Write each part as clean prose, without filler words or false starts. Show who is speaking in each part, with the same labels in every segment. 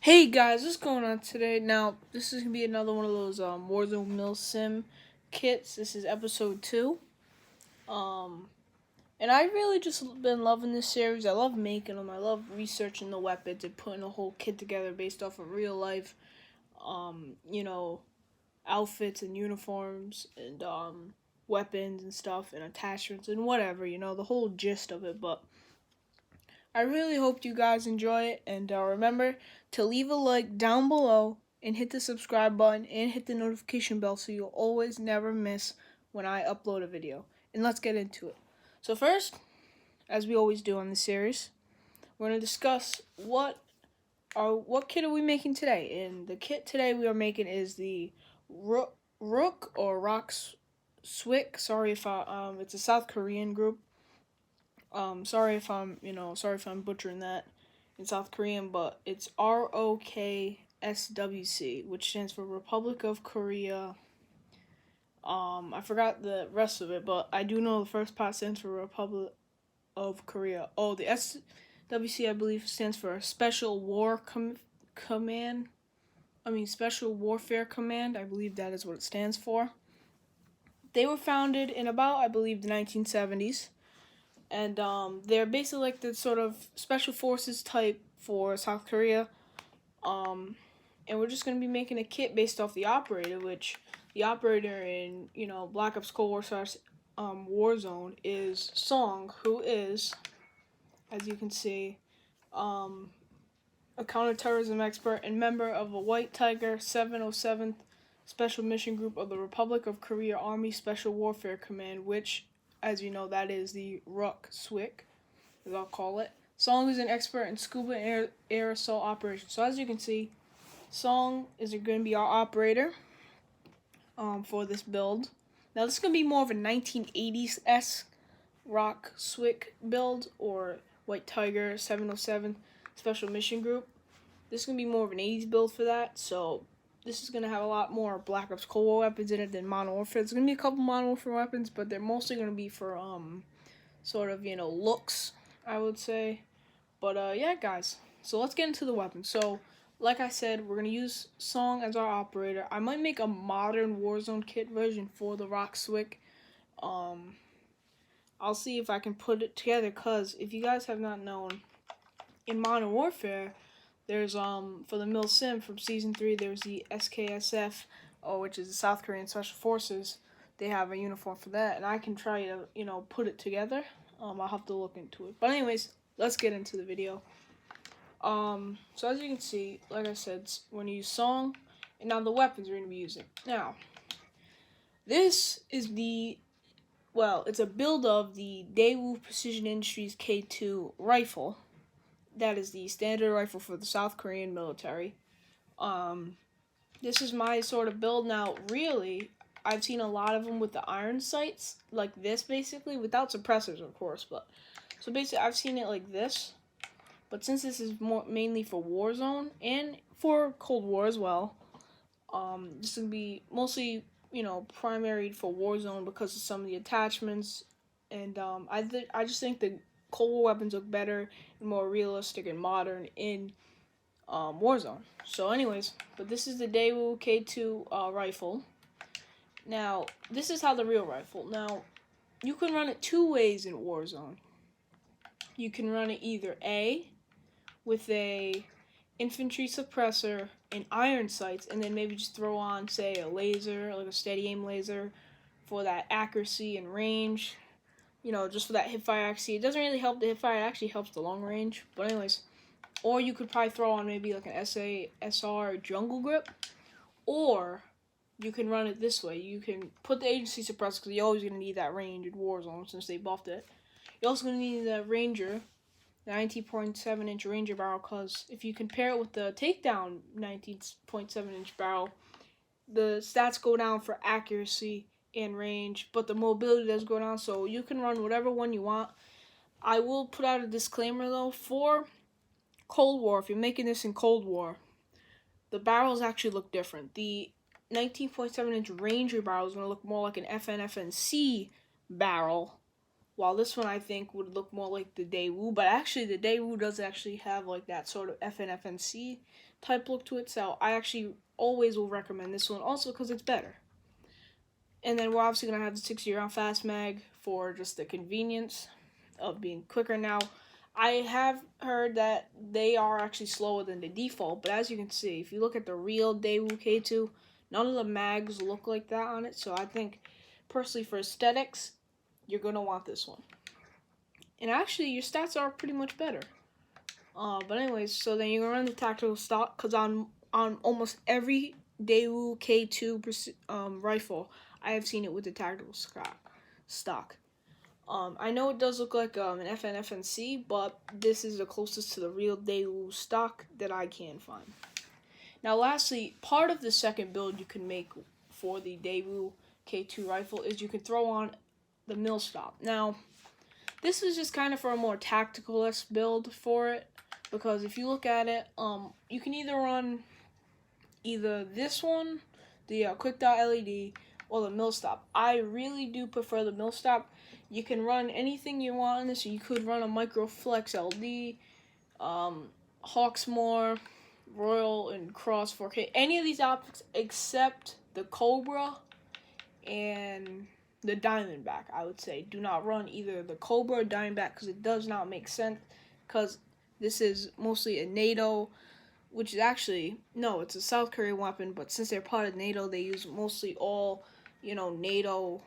Speaker 1: Hey guys, what's going on today? Now, this is gonna be another one of those Warzone Mill Sim kits. This is episode 2. Um, and I really just been loving this series. I love making them. I love researching the weapons and putting a whole kit together based off of real life, um, you know, outfits and uniforms and weapons and stuff and attachments and whatever. The whole gist of it. But I really hope you guys enjoy it, and remember to leave a like down below and hit the subscribe button and hit the notification bell so you'll always never miss when I upload a video. And let's get into it. So first, as we always do on this series, we're going to discuss what kit are we making today. And the kit today we are making is the ROK-SWC. Sorry if it's a South Korean group. Sorry if I'm butchering that in South Korean, but it's ROK-SWC, which stands for Republic of Korea. I forgot the rest of it, but I do know the first part stands for Republic of Korea. Oh, the SWC I believe stands for Special Command. Special Warfare Command. I believe that is what it stands for. They were founded in about, I believe, the 1970s. And they're basically like the sort of special forces type for South Korea. And we're just going to be making a kit based off the operator, which the operator in, Black Ops Cold War / Warzone is Song, who is, as you can see, a counterterrorism expert and member of a White Tiger 707th Special Mission Group of the Republic of Korea Army Special Warfare Command, which, as you know, that is the ROK-SWC, as I'll call it. Song is an expert in scuba and air assault operations. So as you can see, Song is going to be our operator for this build. Now this is going to be more of a 1980s-esque ROK-SWC build, or White Tiger 707 Special Mission Group. This is going to be more of an 80s build for that, so this is going to have a lot more Black Ops Cold War weapons in it than Modern Warfare. There's going to be a couple Modern Warfare weapons, but they're mostly going to be for, sort of, looks, I would say. But, yeah, guys. So let's get into the weapons. So, like I said, we're going to use Song as our operator. I might make a modern Warzone kit version for the ROK-SWC. I'll see if I can put it together, because if you guys have not known, in Modern Warfare, there's for the Mil Sim from Season 3, there's the SKSF, which is the South Korean Special Forces. They have a uniform for that, and I can try to, put it together. I'll have to look into it. But anyways, let's get into the video. So as you can see, like I said, we're going to use Song, and now the weapons we're going to be using. Now, this is it's a build of the Daewoo Precision Industries K2 rifle. That is the standard rifle for the South Korean military. This is my sort of build. Now, really, I've seen a lot of them with the iron sights, like this, basically, without suppressors, of course. But so basically, I've seen it like this. But since this is mainly for Warzone and for Cold War as well, this is gonna be mostly, primary for Warzone because of some of the attachments, and I just think the Cold War weapons look better and more realistic and modern in Warzone. So anyways, but this is the Daewoo K2 rifle. Now, this is how the real rifle. Now, you can run it two ways in Warzone. You can run it either A, with a infantry suppressor and iron sights, and then maybe just throw on, say, a laser, like a steady aim laser, for that accuracy and range. Just for that hipfire accuracy. It doesn't really help the hipfire, it actually helps the long range. But anyways, or you could probably throw on maybe like an SR jungle grip, or you can run it this way. You can put the agency suppressor, because you're always going to need that range in Warzone since they buffed it. You're also going to need the Ranger, the 19.7-inch Ranger barrel, because if you compare it with the Takedown 19.7-inch barrel, the stats go down for accuracy and range, but the mobility does go down, so you can run whatever one you want. I will put out a disclaimer, though, for Cold War. If you're making this in Cold War, the barrels actually look different. The 19.7-inch Ranger barrel is going to look more like an FNFNC barrel, while this one I think would look more like the Daewoo, but actually the Daewoo does actually have like that sort of FNFNC type look to it, so I actually always will recommend this one also because it's better. And then we're obviously going to have the 60-round fast mag for just the convenience of being quicker. Now, I have heard that they are actually slower than the default, but as you can see, if you look at the real Daewoo K2, none of the mags look like that on it, so I think, personally, for aesthetics, you're going to want this one. And actually, your stats are pretty much better. But anyways, so then you're going to run the tactical stock, because on almost every Daewoo K2 rifle, I have seen it with the tactical stock. I know it does look like an FNFNC, but this is the closest to the real Daewoo stock that I can find. Now, lastly, part of the second build you can make for the Daewoo K2 rifle is you can throw on the mill stop. Now, this is just kind of for a more tactical-esque build for it, because if you look at it, you can either run either this one, the quick dot LED, or the mill stop. I really do prefer the mill stop. You can run anything you want in this. You could run a Micro Flex LD, Hawksmoor, Royal, and Cross 4K. Any of these optics except the Cobra and the Diamondback, I would say. Do not run either the Cobra or Diamondback because it does not make sense, because this is mostly a NATO, which is actually, no, it's a South Korean weapon, but since they're part of NATO, they use mostly all, NATO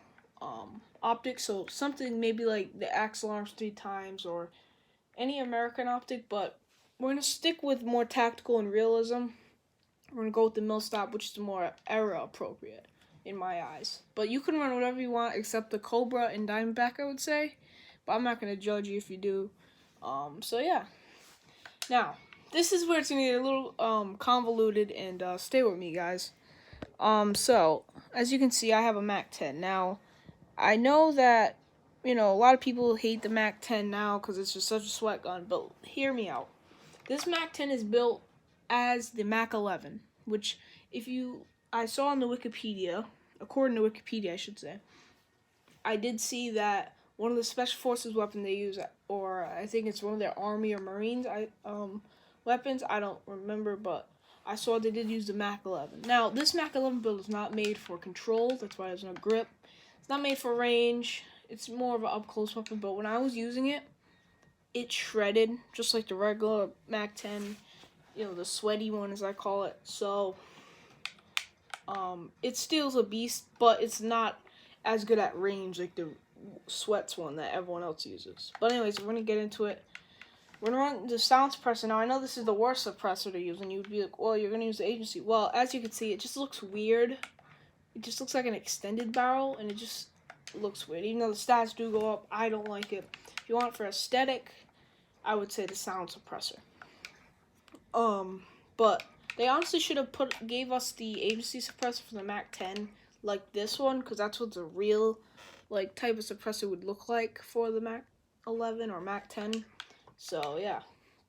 Speaker 1: optics, so something maybe like the Axle Arms 3 times or any American optic, but we're going to stick with more tactical and realism. We're going to go with the mill stop, which is more era appropriate in my eyes. But you can run whatever you want except the Cobra and Diamondback, I would say, but I'm not going to judge you if you do. So yeah. Now, this is where it's going to get a little convoluted, and stay with me, guys. So, as you can see, I have a MAC-10. Now, I know that, a lot of people hate the MAC-10 now because it's just such a sweat gun, but hear me out. This MAC-10 is built as the MAC-11, which I saw on the Wikipedia, according to Wikipedia, I should say, I did see that one of the Special Forces weapons they use, or I think it's one of their Army or Marines weapons, I don't remember, but I saw they did use the MAC-11. Now, this MAC-11 build is not made for control, that's why there's no grip. It's not made for range, it's more of an up-close weapon, but when I was using it, it shredded, just like the regular MAC-10, the sweaty one as I call it. So, it still's a beast, but it's not as good at range like the sweats one that everyone else uses. But anyways, we're going to get into it. We're going to run the sound suppressor. Now, I know this is the worst suppressor to use, and you would be like, well, you're going to use the agency. Well, as you can see, it just looks weird. It just looks like an extended barrel, and it just looks weird. Even though the stats do go up, I don't like it. If you want it for aesthetic, I would say the sound suppressor. But they honestly should have gave us the agency suppressor for the MAC-10 like this one, because that's what the real type of suppressor would look like for the MAC-11 or MAC-10. So yeah,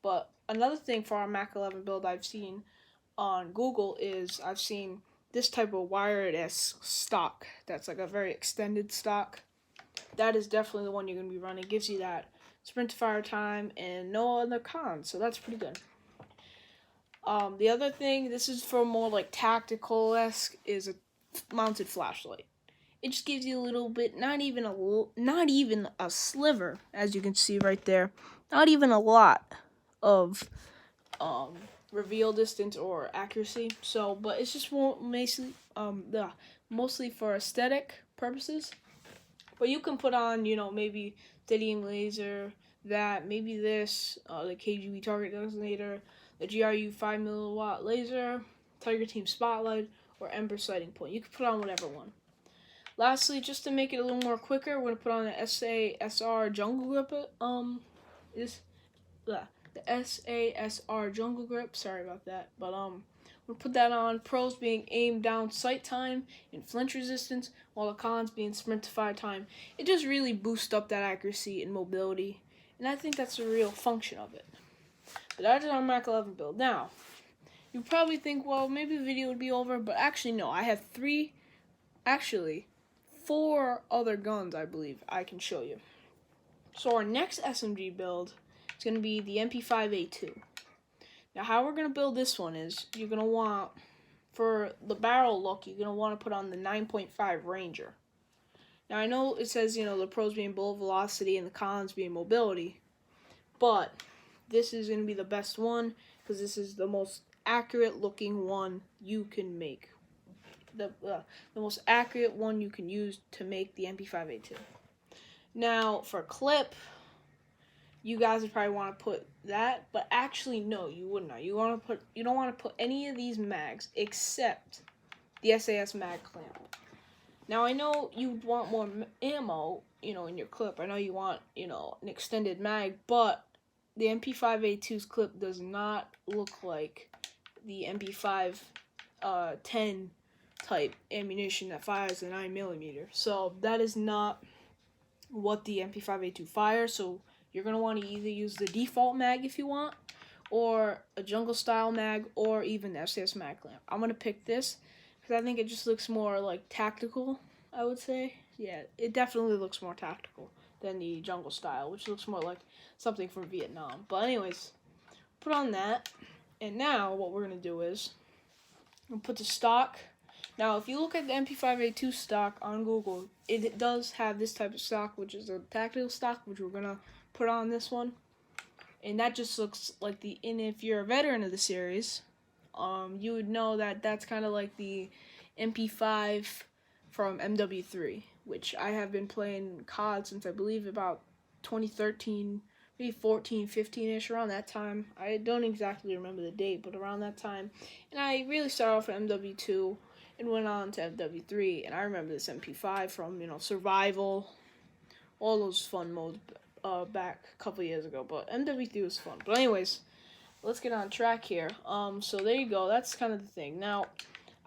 Speaker 1: but another thing for our MAC-11 build I've seen on Google is I've seen this type of wired-esque stock that's like a very extended stock. That is definitely the one you're going to be running. It gives you that sprint to fire time and no other cons, so that's pretty good. The other thing, this is for more like tactical-esque, is a mounted flashlight. It just gives you a little bit, not even a sliver, as you can see right there, not even a lot of reveal distance or accuracy. So, but it's just mostly for aesthetic purposes. But you can put on, maybe Steadying Laser, maybe this, the KGB Target Designator, the GRU 5 milliwatt laser, Tiger Team Spotlight, or Ember Sighting Point. You can put on whatever one. Lastly, just to make it a little more quicker, we're going to put on the SASR Jungle Grip. The SASR Jungle Grip. Sorry about that. But we'll put that on. Pros being aim down sight time and flinch resistance, while the cons being sprint to fire time. It just really boosts up that accuracy and mobility, and I think that's the real function of it. But that is our MAC-11 build. Now, you probably think, well, maybe the video would be over, but actually no. I have 4 other guns, I believe, I can show you. So our next SMG build is going to be the MP5A2. Now how we're going to build this one is you're going to want, for the barrel look, you're going to want to put on the 9.5 Ranger. Now I know it says, the pros being bullet velocity and the cons being mobility, but this is going to be the best one because this is the most accurate looking one you can make. The most accurate one you can use to make the MP5A2. Now for clip, you guys would probably want to put that, but actually no, you would not. You don't want to put any of these mags except the SAS mag clamp. Now I know you want more ammo, in your clip. I know you want, an extended mag, but the MP5A2's clip does not look like the MP5 10 type ammunition that fires a 9mm. So that is not what the MP5A2 fires. So you're going to want to either use the default mag if you want, or a jungle style mag, or even the SAS mag clamp. I'm going to pick this because I think it just looks more like tactical, I would say. Yeah, it definitely looks more tactical than the jungle style, which looks more like something from Vietnam. But anyways, put on that. And now what we're going to do is we'll put the stock. Now, if you look at the MP5A2 stock on Google, it does have this type of stock, which is a tactical stock, which we're going to put on this one. And that just looks like and if you're a veteran of the series, you would know that that's kind of like the MP5 from MW3, which I have been playing COD since I believe about 2013, maybe 14, 15-ish, around that time. I don't exactly remember the date, but around that time. And I really started off at MW2 and went on to MW3, and I remember this MP5 from, survival, all those fun modes back a couple years ago. But MW3 was fun. But anyways, let's get on track here. So there you go. That's kind of the thing. Now,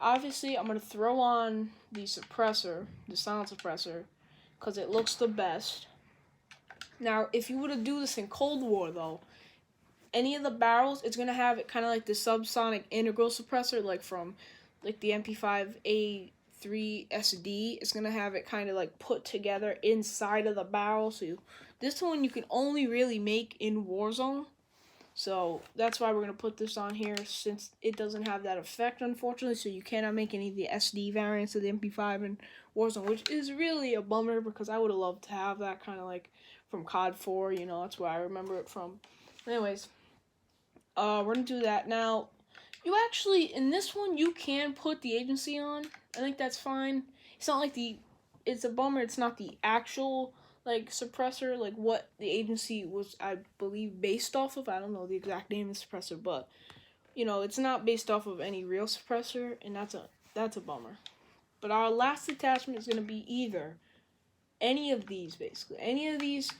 Speaker 1: obviously, I'm going to throw on the suppressor, the sound suppressor, because it looks the best. Now, if you were to do this in Cold War, though, any of the barrels, it's going to have it kind of like the subsonic integral suppressor, like from the MP5A3 SD. It's going to have it kind of like put together inside of the barrel. So this one you can only really make in Warzone. So that's why we're going to put this on here, since it doesn't have that effect, unfortunately. So you cannot make any of the SD variants of the MP5 in Warzone, which is really a bummer because I would have loved to have that kind of like from COD 4, that's where I remember it from. Anyways, we're going to do that. Now, you actually, in this one, you can put the agency on. I think that's fine. It's not like it's a bummer, it's not the actual suppressor, like what the agency was, I believe, based off of. I don't know the exact name of the suppressor, but it's not based off of any real suppressor, and that's a bummer. But our last attachment is going to be either any of these, basically any of these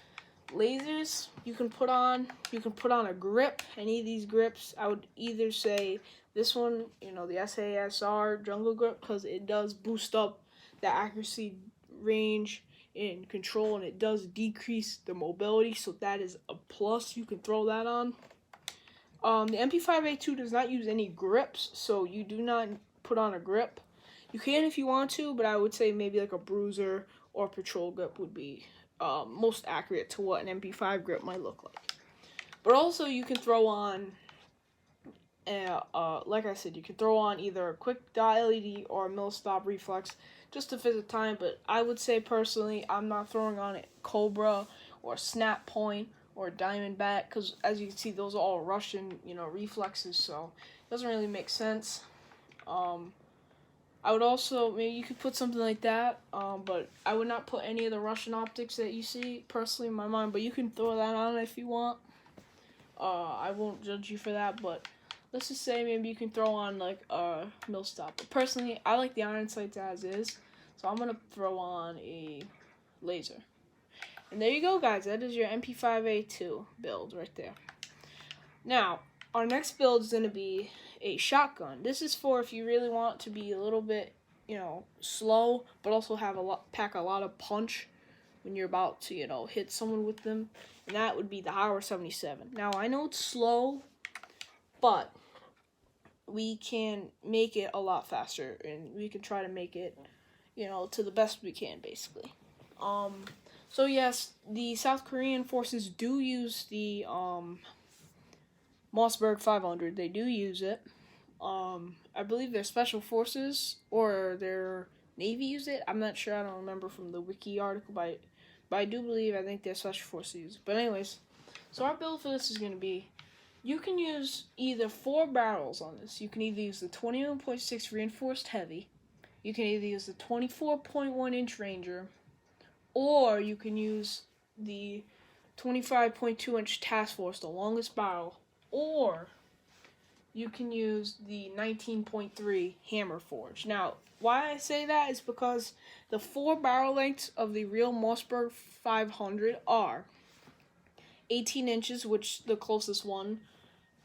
Speaker 1: lasers. You can put on a grip. Any of these grips, I would either say this one, the SASR jungle grip, because it does boost up the accuracy, range, and control, and it does decrease the mobility, so that is a plus. You can throw that on. The MP5A2 does not use any grips, so you do not put on a grip. You can if you want to, but I would say maybe like a bruiser or patrol grip would be most accurate to what an MP5 grip might look like. But also you can throw on, like I said, you can throw on either a quick dot LED or a mil-stop reflex just to fit the time. But I would say personally, I'm not throwing on a Cobra or Snap Point or Diamondback, because as you can see, those are all Russian, reflexes, so it doesn't really make sense. I would also, maybe you could put something like that, but I would not put any of the Russian optics that you see, personally, in my mind, but you can throw that on if you want. I won't judge you for that, but let's just say maybe you can throw on, like, a mil-stop. But personally, I like the iron sights as is, so I'm going to throw on a laser. And there you go, guys. That is your MP5A2 build right there. Now, our next build is going to be a shotgun. This is for if you really want to be a little bit, slow, but also pack a lot of punch when you're about to, hit someone with them. And that would be the Howard 77. Now, I know it's slow, but we can make it a lot faster, and we can try to make it, to the best we can, basically. So yes, the South Korean forces do use the Mossberg 500. They do use it. I believe their special forces or their navy use it. I'm not sure. I don't remember from the wiki article, but I do believe I think their special forces use it. But anyways, so our build for this is going to be, you can use either 4 barrels on this. You can either use the 21.6 reinforced heavy, you can either use the 24.1 inch Ranger, or you can use the 25.2 inch Task Force, the longest barrel, or you can use the 19.3 Hammer Forge. Now, why I say that is because the 4 barrel lengths of the real Mossberg 500 are 18 inches, which the closest one,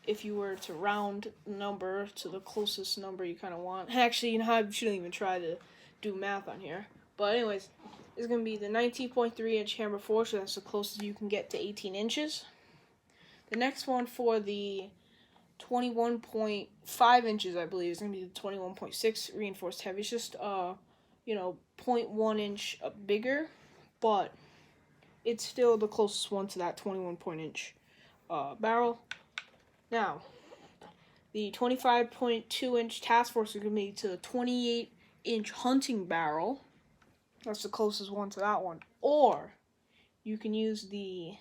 Speaker 1: if you were to round number to the closest number you kind of want. Actually, you know, I shouldn't even try to do math on here. But anyways, it's going to be the 19.3 inch Hammer Forge, so that's the closest you can get to 18 inches. The next one for the 21.5 inches, I believe, is going to be the 21.6 reinforced heavy. It's just, 0.1 inch bigger, but it's still the closest one to that 21-inch barrel. Now, the 25.2 inch Task Force is going to be to the 28-inch hunting barrel. That's the closest one to that one. Or you can use the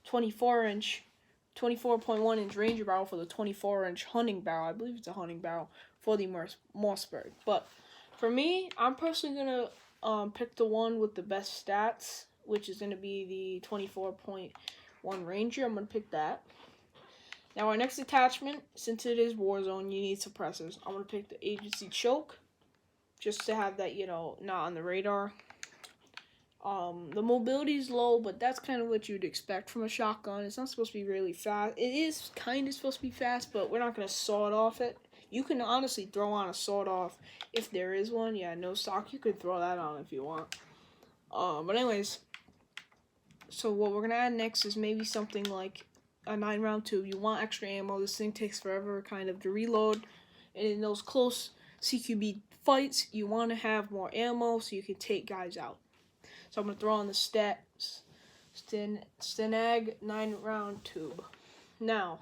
Speaker 1: 24.1 inch Ranger barrel for the 24-inch hunting barrel. I believe it's a hunting barrel for the Mossberg. But for me, I'm personally going to pick the one with the best stats, which is going to be the 24.1 Ranger. I'm going to pick that. Now, our next attachment, since it is Warzone, you need suppressors. I'm going to pick the Agency Choke, just to have that, not on the radar. The mobility is low, but that's kind of what you'd expect from a shotgun. It's not supposed to be really fast. It is kind of supposed to be fast, but we're not going to sawed off it. You can honestly throw on a sawed off if there is one. Yeah, no stock, you could throw that on if you want. But anyways, so what we're going to add next is maybe something like a 9-round tube. You want extra ammo. This thing takes forever kind of to reload. And in those close CQB fights, you want to have more ammo so you can take guys out. So I'm going to throw on the Stenag 9-round tube. Now,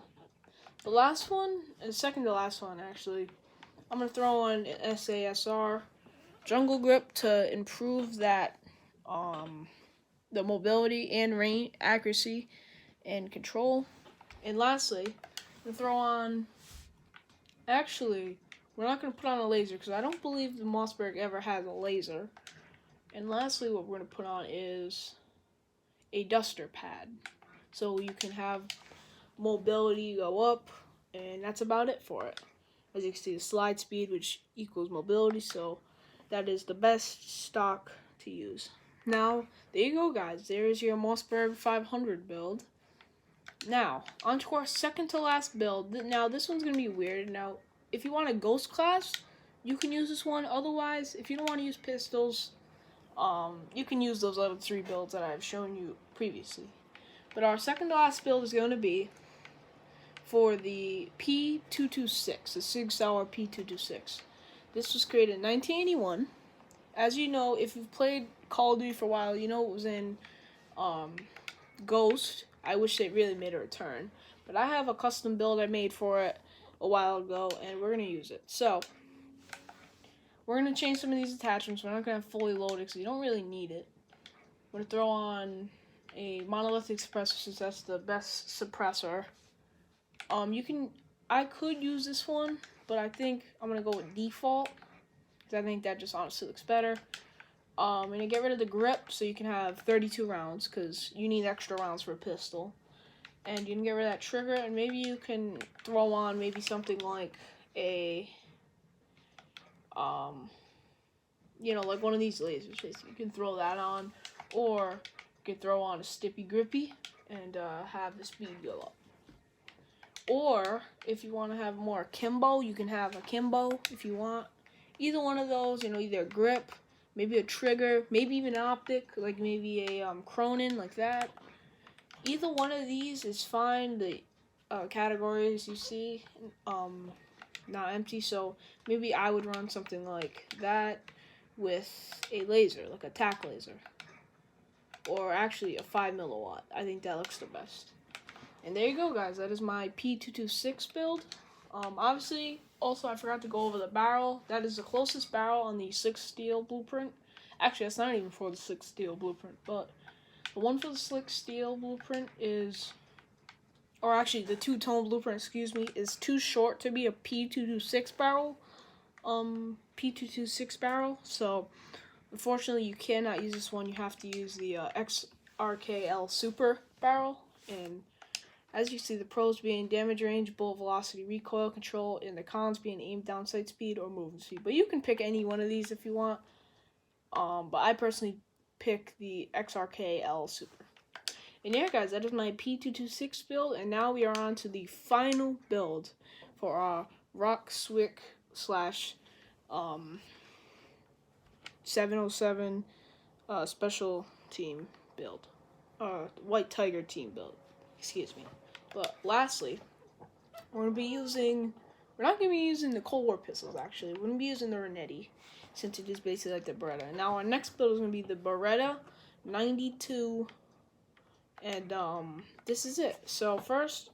Speaker 1: the last one, and second to last one actually, I'm going to throw on SASR Jungle Grip to improve that, the mobility and range, accuracy, and control. And lastly, I'm going to throw on, actually, we're not going to put on a laser because I don't believe the Mossberg ever has a laser. And lastly, what we're going to put on is a duster pad. So you can have mobility go up, and that's about it for it. As you can see, the slide speed, which equals mobility, so that is the best stock to use. Now, there you go, guys. There is your Mossberg 500 build. Now, on to our second to last build. Now, this one's going to be weird. Now, if you want a ghost class, you can use this one. Otherwise, if you don't want to use pistols, you can use those other 3 builds that I've shown you previously. But our second to last build is going to be for the P226, the Sig Sauer P226. This was created in 1981. As you know, if you've played Call of Duty for a while, you know it was in Ghost. I wish they really made a return. But I have a custom build I made for it a while ago, and we're going to use it. So, we're going to change some of these attachments. We're not going to fully load it because you don't really need it. We're going to throw on a monolithic suppressor since that's the best suppressor. I could use this one, but I think I'm going to go with default because I think that just honestly looks better. I'm going to get rid of the grip so you can have 32 rounds because you need extra rounds for a pistol. And you can get rid of that trigger, and maybe you can throw on maybe something like a like one of these lasers. You can throw that on, or you can throw on a Stippy Grippy and have the speed go up. Or if you want to have more akimbo, you can have akimbo if you want. Either one of those, either a grip, maybe a trigger, maybe even an optic, like maybe a Cronin, like that. Either one of these is fine. The categories you see, not empty, so maybe I would run something like that with a laser, like a tack laser. or actually a 5 milliwatt. I think that looks the best. And there you go, guys. That is my P226 build. Obviously, also I forgot to go over the barrel. That is the closest barrel on the 6 steel blueprint. Actually, that's not even for the 6 steel blueprint, but the one for the 6 steel blueprint is, or actually the 2-tone blueprint, excuse me, is too short to be a P226 barrel. P226 barrel. So unfortunately, you cannot use this one. You have to use the ROK-SWC Super barrel. And as you see, the pros being damage range, bullet velocity, recoil control, and the cons being aim down, sight speed, or movement speed. But you can pick any one of these if you want. But I personally pick the ROK-SWC Super. And yeah, guys, that is my P226 build. And now we are on to the final build for our ROK-SWC / 707 special team build. White Tiger team build. Excuse me. But lastly, we're not going to be using the Cold War pistols, actually. We're going to be using the Renetti, since it is basically like the Beretta. Now, our next build is going to be the Beretta 92, and this is it. So, first,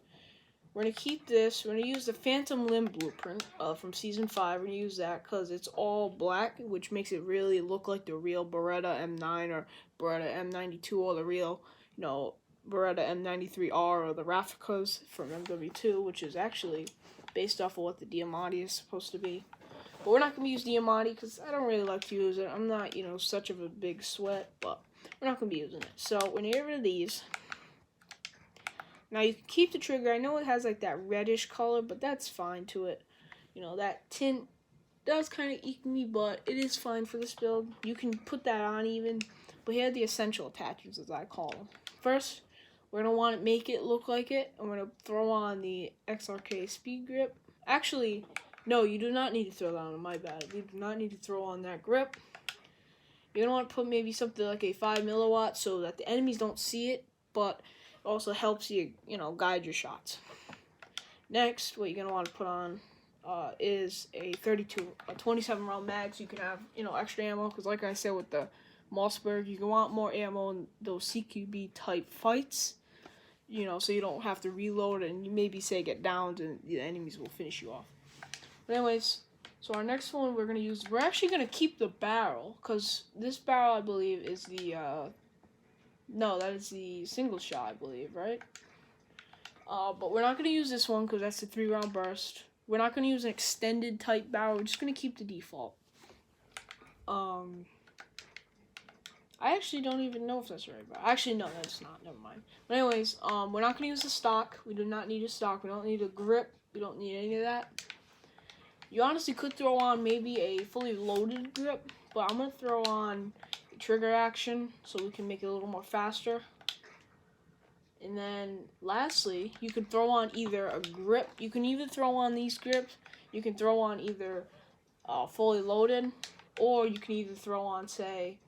Speaker 1: we're going to keep this. We're going to use the Phantom Limb blueprint from Season 5. We're going to use that because it's all black, which makes it really look like the real Beretta M9 or Beretta M92 or the real, Beretta M93R or the Rafficas from MW2, which is actually based off of what the Diamante is supposed to be. But we're not going to use Diamante because I don't really like to use it. I'm not, such of a big sweat, but we're not going to be using it. So we're going to get rid of these. Now you can keep the trigger. I know it has like that reddish color, but that's fine to it. That tint does kind of eke me, but it is fine for this build. You can put that on even. But here are the essential attachments, as I call them. First, we're going to want to make it look like it. I'm going to throw on the XRK speed grip. Actually, no, you do not need to throw that on. My bad. You do not need to throw on that grip. You're going to want to put maybe something like a 5 milliwatt so that the enemies don't see it, but it also helps you, guide your shots. Next, what you're going to want to put on is a 27 round mag, so you can have, extra ammo, because like I said with the Mossberg, you can want more ammo in those CQB type fights, so you don't have to reload and you maybe say get downed and the enemies will finish you off. But anyways, so our next one we're actually going to keep the barrel, because this barrel I believe is the, no, that is the single shot I believe, right? But we're not going to use this one because that's the 3-round burst. We're not going to use an extended type barrel, we're just going to keep the default. I actually don't even know if that's the right barrel. Actually, no, that's not. Never mind. But anyways, we're not going to use the stock. We do not need a stock. We don't need a grip. We don't need any of that. You honestly could throw on maybe a fully loaded grip, but I'm going to throw on trigger action so we can make it a little more faster. And then lastly, you can throw on either a grip. You can either throw on these grips. You can throw on either fully loaded, or you can either throw on, say,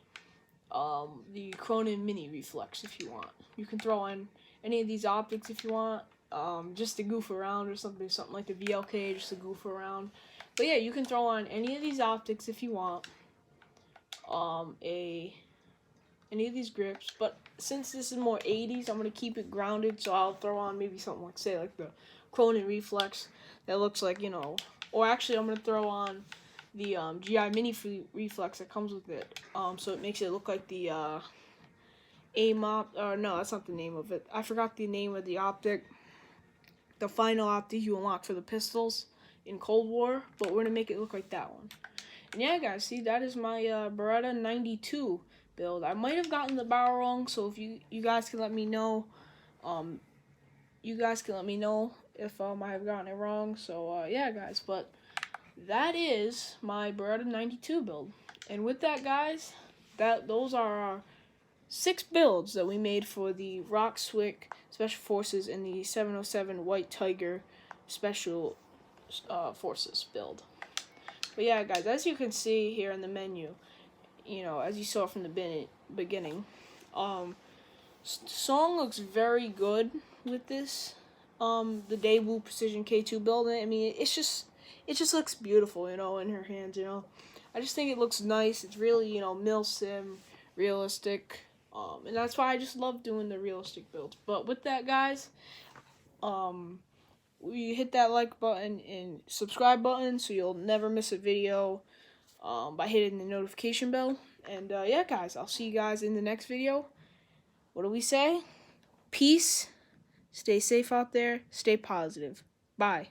Speaker 1: the Cronin Mini Reflex if you want. You can throw on any of these optics if you want, just to goof around or something like the VLK, just to goof around. But yeah, you can throw on any of these optics if you want, any of these grips. But since this is more 80s, I'm going to keep it grounded, so I'll throw on maybe something like, say, like the Cronin Reflex that looks like, or actually I'm going to throw on the GI Mini Reflex that comes with it, so it makes it look like the aim op, or no, that's not the name of it. I forgot the name of the optic. The final optic you unlock for the pistols in Cold War, but we're gonna make it look like that one. And yeah, guys, see, that is my Beretta 92 build. I might have gotten the barrel wrong, so if you guys can let me know, if I have gotten it wrong. So yeah, guys, but that is my Beretta 92 build. And with that, guys, those are our 6 builds that we made for the ROK-SWC Special Forces and the 707 White Tiger Special Forces build. But yeah, guys, as you can see here in the menu, as you saw from the beginning, song looks very good with this. The Daewoo Precision K2 build. I mean, it just looks beautiful, in her hands, I just think it looks nice. It's really, mil-sim, realistic. And that's why I just love doing the realistic builds. But with that, guys, we hit that like button and subscribe button so you'll never miss a video by hitting the notification bell. And yeah, guys, I'll see you guys in the next video. What do we say? Peace. Stay safe out there. Stay positive. Bye.